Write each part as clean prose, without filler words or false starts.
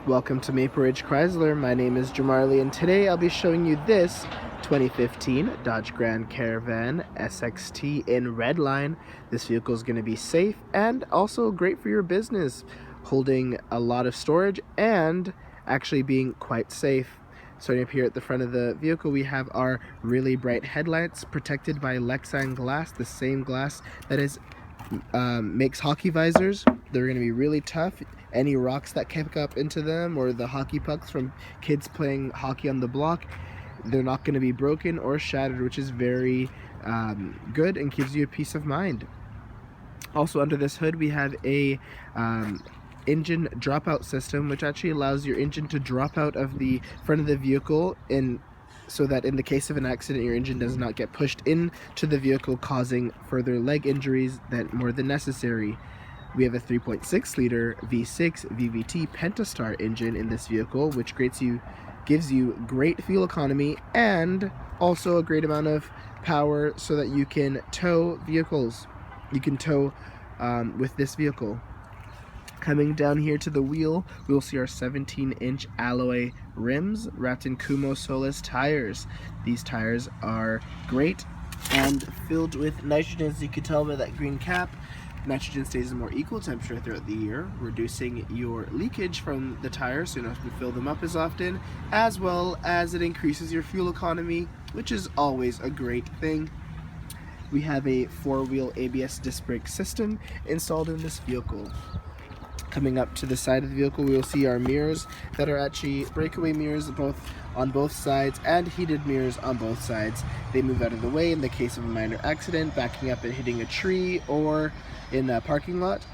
Welcome to Maple Ridge Chrysler. My name is Jamarly, and today I'll be showing you this 2015 Dodge Grand Caravan SXT in Redline. This vehicle is going to be safe and also great for your business, holding a lot of storage and actually being quite safe. Starting up here at the front of the vehicle, we have our really bright headlights protected by Lexan glass, the same glass that makes hockey visors. They're going to be really tough. Any rocks that kick up into them or the hockey pucks from kids playing hockey on the block, they're not going to be broken or shattered, which is very good and gives you a peace of mind. Also under this hood we have a engine dropout system, which actually allows your engine to drop out of the front of the vehicle so that in the case of an accident your engine does not get pushed into the vehicle, causing further leg injuries more than necessary. We have a 3.6 liter V6 VVT Pentastar engine in this vehicle, which gives you great fuel economy and also a great amount of power so that you can tow vehicles. You can tow with this vehicle. Coming down here to the wheel, we will see our 17-inch alloy rims wrapped in Kumho Solus tires. These tires are great and filled with nitrogen, as you can tell by that green cap. Nitrogen stays in more equal temperature throughout the year, reducing your leakage from the tires, so you don't have to fill them up as often, as well as it increases your fuel economy, which is always a great thing. We have a 4-wheel ABS disc brake system installed in this vehicle. Coming up to the side of the vehicle, we will see our mirrors that are actually breakaway mirrors on both sides and heated mirrors on both sides. They move out of the way in the case of a minor accident, backing up and hitting a tree or in a parking lot,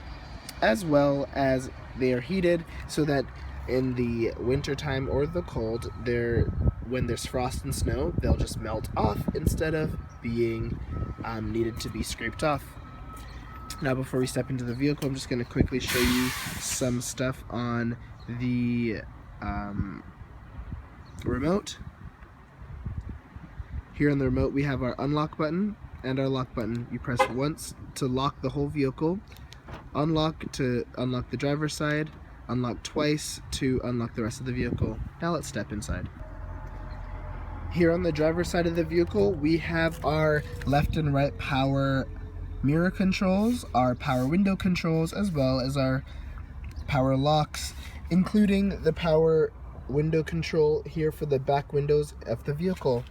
as well as they are heated so that in the winter time or the cold, when there's frost and snow, they'll just melt off instead of being needed to be scraped off. Now before we step into the vehicle, I'm just going to quickly show you some stuff on the remote. Here on the remote we have our unlock button and our lock button. You press once to lock the whole vehicle, unlock to unlock the driver's side, unlock twice to unlock the rest of the vehicle. Now let's step inside. Here on the driver's side of the vehicle we have our left and right power mirror controls, our power window controls, as well as our power locks, including the power window control here for the back windows of the vehicle.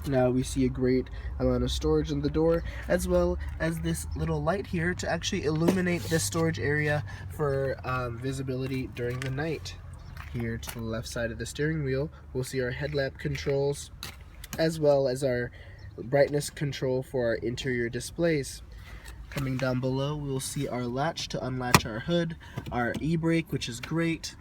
Now we see a great amount of storage in the door, as well as this little light here to actually illuminate the storage area for visibility during the night. Here to the left side of the steering wheel, we'll see our headlamp controls, as well as our brightness control for our interior displays. Coming down below, we'll see our latch to unlatch our hood, our e-brake, which is great.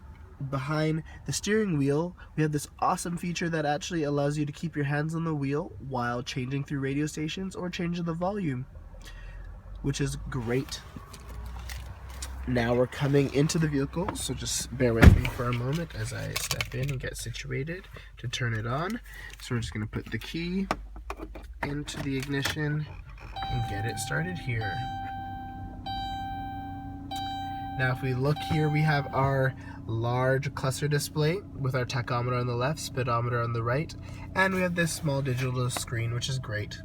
Behind the steering wheel, we have this awesome feature that actually allows you to keep your hands on the wheel while changing through radio stations or changing the volume, which is great. Now we're coming into the vehicle, so just bear with me for a moment as I step in and get situated to turn it on. So we're just going to put the key into the ignition and get it started here. Now if we look here, we have our large cluster display with our tachometer on the left, speedometer on the right, and we have this small digital screen, which is great.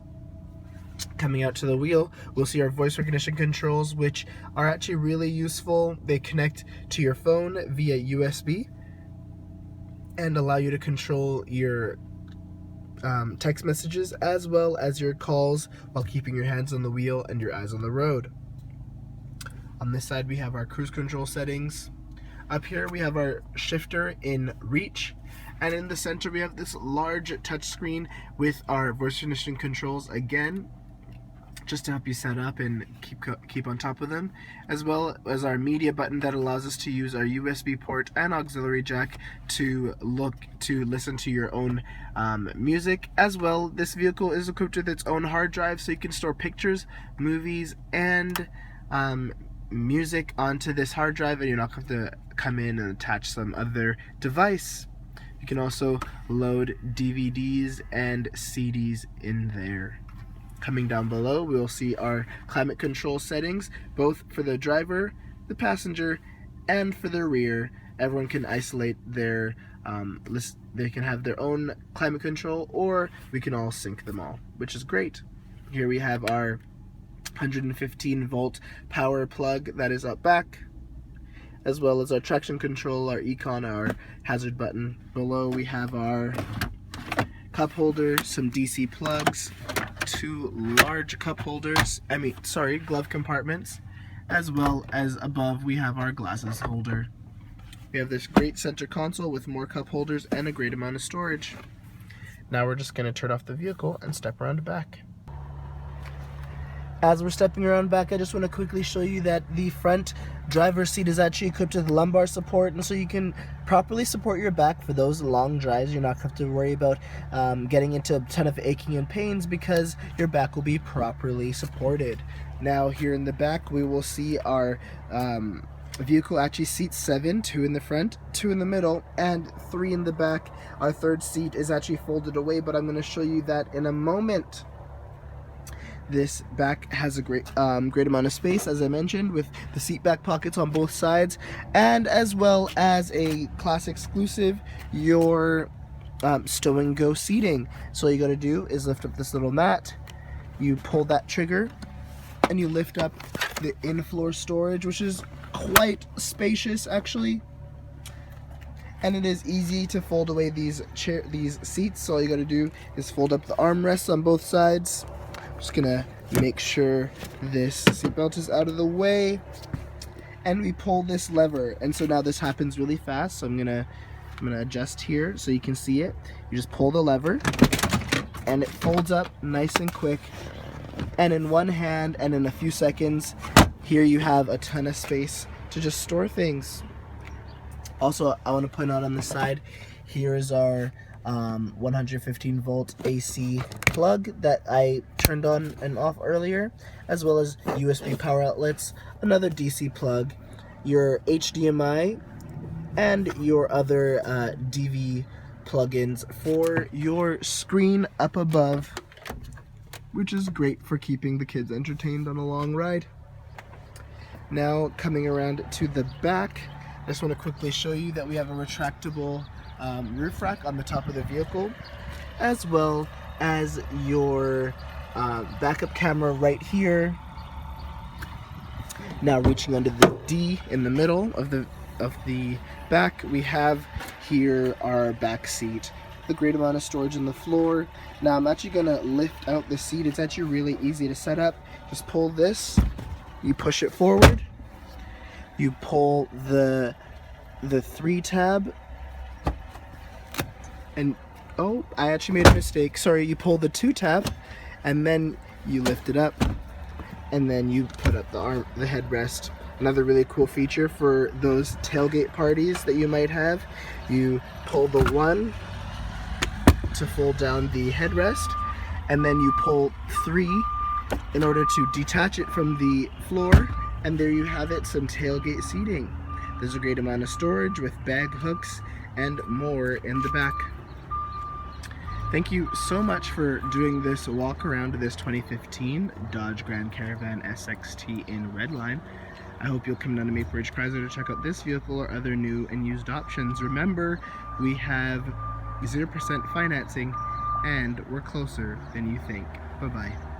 Coming out to the wheel, we'll see our voice recognition controls, which are actually really useful. They connect to your phone via USB and allow you to control your text messages as well as your calls while keeping your hands on the wheel and your eyes on the road. On this side we have our cruise control settings. Up here we have our shifter in reach, and in the center we have this large touchscreen with our voice recognition controls, again just to help you set up and keep on top of them, as well as our media button that allows us to use our USB port and auxiliary jack to listen to your own music. As well, this vehicle is equipped with its own hard drive, so you can store pictures, movies, and music onto this hard drive, and you're not going to have to come in and attach some other device. You can also load DVDs and CDs in there. Coming down below, we will see our climate control settings, both for the driver, the passenger, and for the rear. everyone can isolate their they can have their own climate control, or we can all sync them all, which is great. Here we have our 115 volt power plug that is up back, as well as our traction control, our econ, our hazard button. Below we have our cup holder, some DC plugs, two large cup holders, glove compartments, as well as above we have our glasses holder. We have this great center console with more cup holders and a great amount of storage. Now we're just going to turn off the vehicle and step around back. As we're stepping around back, I just want to quickly show you that the front driver's seat is actually equipped with lumbar support, and so you can properly support your back for those long drives. You're not going to have to worry about getting into a ton of aching and pains, because your back will be properly supported. Now here in the back, we will see our vehicle actually seats 7, 2 in the front, 2 in the middle, and 3 in the back. Our third seat is actually folded away, but I'm going to show you that in a moment. This back has a great amount of space, as I mentioned, with the seat back pockets on both sides, and as well as a class exclusive, your stow and go seating. So all you got to do is lift up this little mat, you pull that trigger, and you lift up the in-floor storage, which is quite spacious actually. And it is easy to fold away these seats. So all you got to do is fold up the armrests on both sides. Just gonna make sure this seatbelt is out of the way, and we pull this lever, and so now this happens really fast. So I'm gonna adjust here so you can see it. You just pull the lever and it folds up nice and quick, and in one hand and in a few seconds, here you have a ton of space to just store things. Also, I want to point out on the side, here is our 115 volt AC plug that I turned on and off earlier, as well as USB power outlets, another DC plug, your HDMI, and your other DV plugins for your screen up above, which is great for keeping the kids entertained on a long ride. Now coming around to the back, I just want to quickly show you that we have a retractable roof rack on the top of the vehicle, as well as your backup camera right here. Now reaching under the D in the middle of the back, we have here our back seat. The great amount of storage in the floor. Now I'm actually gonna lift out the seat. It's actually really easy to set up. Just pull this, you push it forward, you pull the 3 tab, and oh, I actually made a mistake. Sorry, you pull the 2 tab, and then you lift it up, and then you put up the headrest. Another really cool feature for those tailgate parties that you might have, you pull the 1 to fold down the headrest, and then you pull 3 in order to detach it from the floor, and there you have it, some tailgate seating. There's a great amount of storage with bag hooks and more in the back. Thank you so much for doing this walk around this 2015 Dodge Grand Caravan SXT in Redline. I hope you'll come down to Maple Ridge Chrysler to check out this vehicle or other new and used options. Remember, we have 0% financing, and we're closer than you think. Bye-bye.